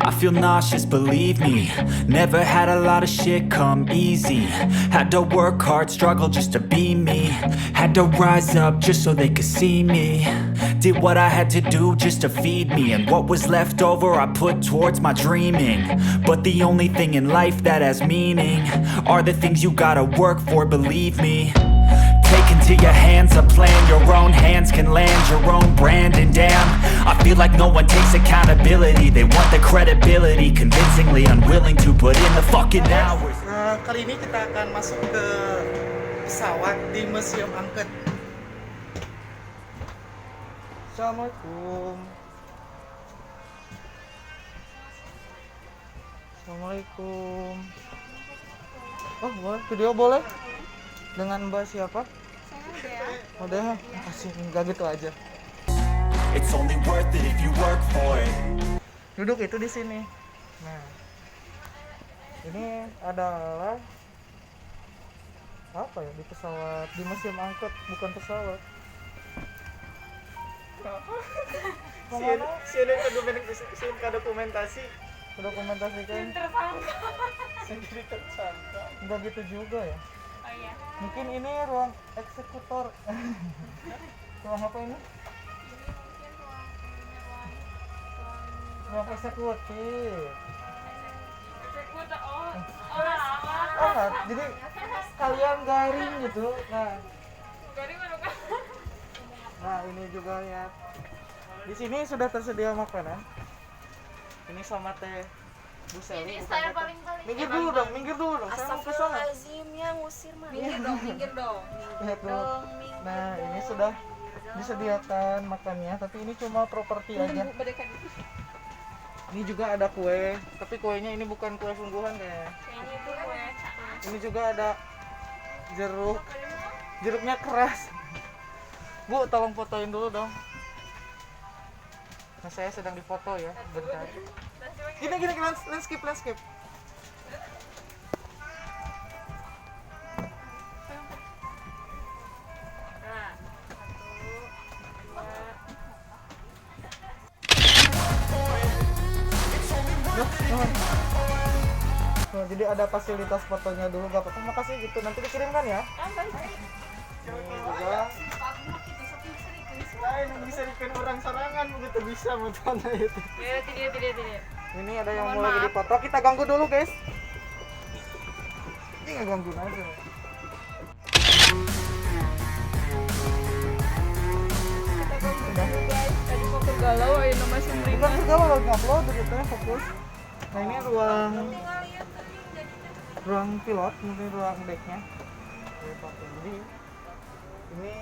I feel nauseous, believe me. Never had a lot of shit come easy. Had to work hard, struggle just to be me. Had to rise up just so they could see me. Did what I had to do just to feed me. And what was left over I put towards my dreaming. But the only thing in life that has meaning are the things you gotta work for, believe me. Take into your hands a plan. Your own hands can land your own brand. And damn, I feel like no one takes accountability. They want the credibility, convincingly unwilling to put in the fucking hours. Kali ini kita akan masuk ke pesawat di Museum Angkut. Assalamualaikum. Assalamualaikum. Oh, boleh? Video boleh? Dengan Mbak siapa? Udah, makasih. Enggak gitu aja. It's only worth it if you work for it. Duduk itu di sini. Nah, ini adalah apa ya, di pesawat, di Museum Angkut, bukan pesawat. Sini dokumentasi. Dokumentasikan. Sendiri tersangka. Enggak gitu juga ya. Oh iya. Mungkin ini ruang eksekutor. Ruang apa ini? Ruang eksekutif. Oh, jadi kalian garing gitu. Nah, ini juga ya. Di sini sudah tersedia makanan. Ini sama teh Bu Seli. Ini saya paling-paling. Minggir dulu dong. Saya mau ke sana. Astagfirullahaladzimnya, ngusir mah. Minggir dong. Lihat dulu. Nah, ini sudah disediakan makannya, tapi ini cuma properti aja. Ini juga ada kue, tapi kuenya ini bukan kue sungguhan kayaknya. Kayaknya itu kue. Ini juga ada jeruk. Jeruknya keras. Bu, tolong fotoin dulu dong. Nah, saya sedang difoto ya, bentar. Gini, landscape. Nah, jadi ada fasilitas fotonya dulu, gak apa-apa. Makasih gitu, nanti dikirimkan ya. Ini juga lain yang bisa dikirim orang sarangan, begitu bisa motonya itu. Tidak. Ini ada yang mau lagi dipoto, kita ganggu dulu guys. Ini nggak ganggu aja. Kita ganggu dulu guys. Tadi mau kegalau, ayo nama sumring. Bukan segala lagi upload, gitu ya, fokus. Nah, ini ruang pilot, mungkin ruang decknya. Jadi ini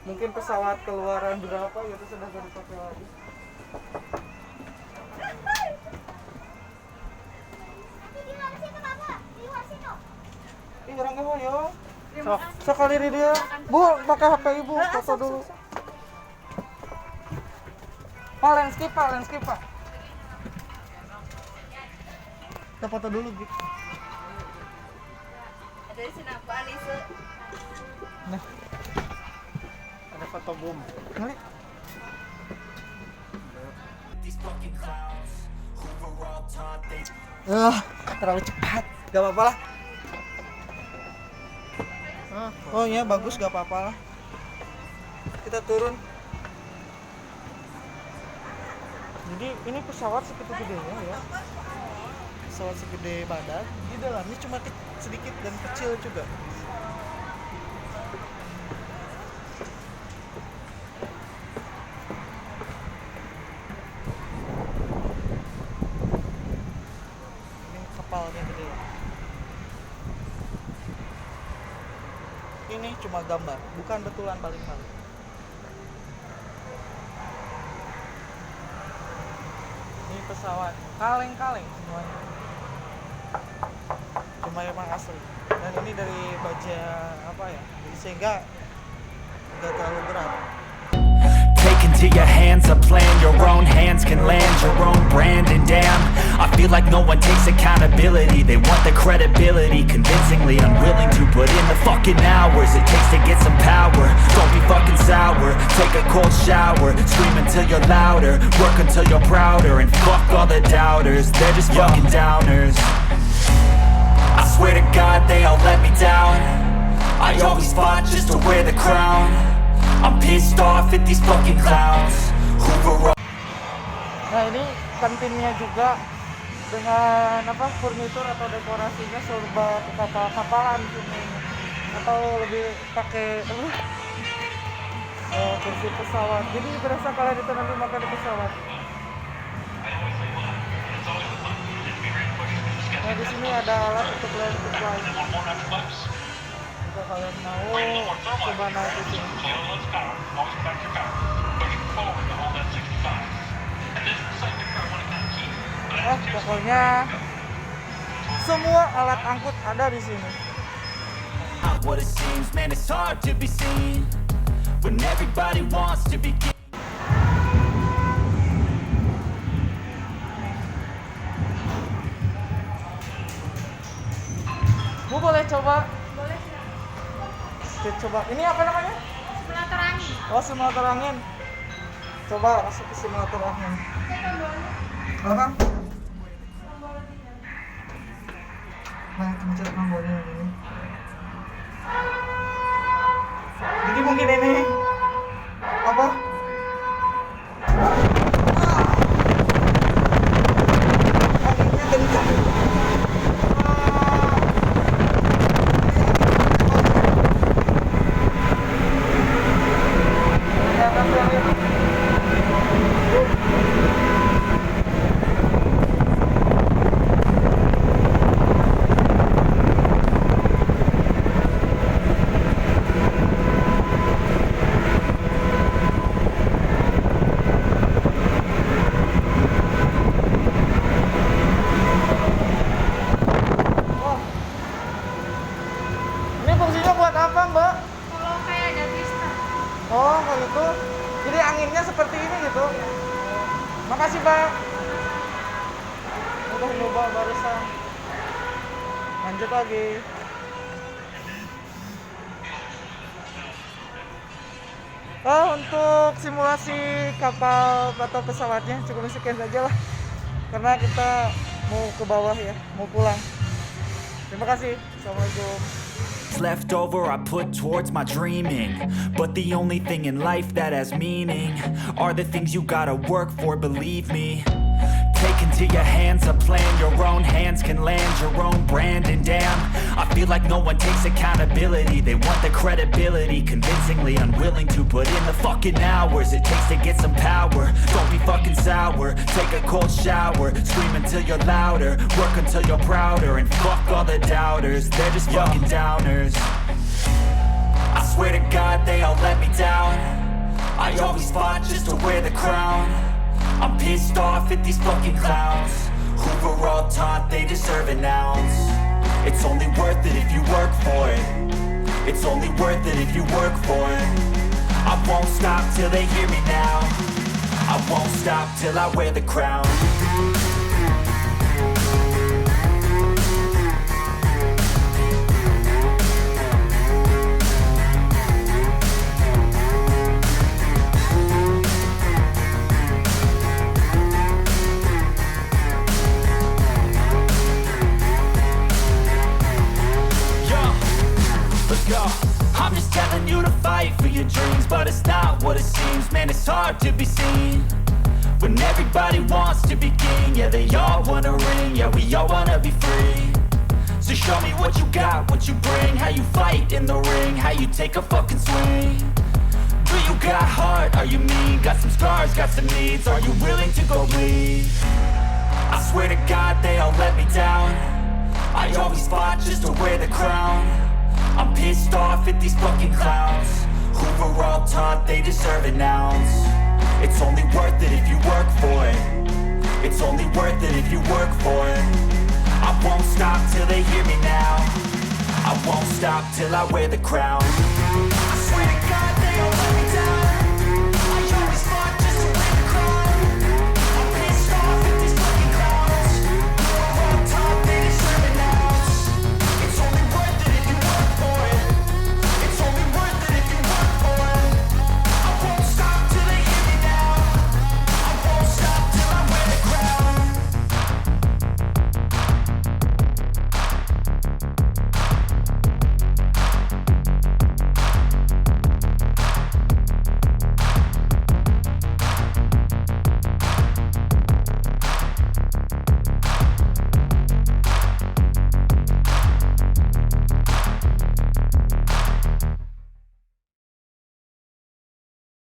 mungkin pesawat keluaran berapa gitu sudah gak dipakai lagi. Ih, orang gak mau yo. Sekali di dia. Bu, pakai HP ibu, foto dulu. Pak, landscape pak. Kita foto dulu gitu. Ada di sini apa, Alisa? Nah, ada foto boom. Ngeliat. Terlalu cepat. Gak apa-apa lah. Oh iya, bagus, gak apa-apa lah. Kita turun. Jadi ini pesawat segitu gedenya ya. Pesawat segede badan. Di dalamnya cuma sedikit dan kecil juga. Kapalnya gede. Ini cuma gambar, bukan betulan paling-paling. Ini pesawat kaleng-kaleng semuanya. Cuma emang asli. Dan ini dari baja apa ya? Sehingga nggak terlalu berat. Take into your hands a plan. Your own hands can land your own brand. And damn, I feel like no one takes accountability. They want the credibility, convincingly unwilling to put in the fucking hours it takes to get some power. Don't be fucking sour, take a cold shower, scream until you're louder, work until you're prouder, and fuck all the doubters, they're just fucking downers. I swear to God they all let me down. I always fought just to wear the crown. I'm pissed off at these fucking clowns who were all. Nah ini kantinnya juga dengan apa furnitur atau dekorasinya serba kapal-kapalan sini, atau lebih pakai kursi pesawat. Jadi berasa kalian itu nanti makan di pesawat. Nah di sini ada alat untuk land supply. Jika kalian mau coba naik di sini. Pokoknya semua alat angkut ada di sini. What it seems, man, it's hard to be seen when everybody wants to be. Bu boleh coba? Boleh. Oke, coba. Ini apa namanya? Simulator angin. Oh, simulator angin. Coba masuk ke simulator angin. Apa? Nah, pencet nomornya ini. Jadi mungkin ini apa? Anginnya kencang. Oh, kalau itu. Jadi anginnya seperti ini gitu. Makasih, Pak. Udah nyoba barusan. Lanjut lagi. Oh, untuk simulasi kapal atau pesawatnya cukup sekian saja lah. Karena kita mau ke bawah ya, mau pulang. Terima kasih. Assalamualaikum. Left over I put towards my dreaming, but the only thing in life that has meaning are the things you gotta work for, believe me. Take into your hands a plan, your own hands can land your own brand, and damn, I feel like no one takes accountability. They want the credibility, convincingly unwilling to put in the fucking hours it takes to get some power. Don't be fucking sour, take a cold shower, scream until you're louder, work until you're prouder, and fuck all the doubters, they're just fucking downers. I swear to God they all let me down. I always fought just to wear the crown. I'm pissed off at these fucking clowns who were all taught they deserve an ounce. It's only worth it if you work for it. It's only worth it if you work for it. I won't stop till they hear me now. I won't stop till I wear the crown. I'm just telling you to fight for your dreams, but it's not what it seems. Man, it's hard to be seen when everybody wants to be king. Yeah, they all wanna ring, yeah, we all wanna be free. So show me what you got, what you bring, how you fight in the ring, how you take a fucking swing. Do you got heart, are you mean? Got some scars, got some needs, are you willing to go bleed? I swear to God they all let me down. I always fought just to wear the crown. I'm pissed off at these fucking clowns who were all taught they deserve an ounce. It's only worth it if you work for it. It's only worth it if you work for it. I won't stop till they hear me now. I won't stop till I wear the crown. I swear to God they all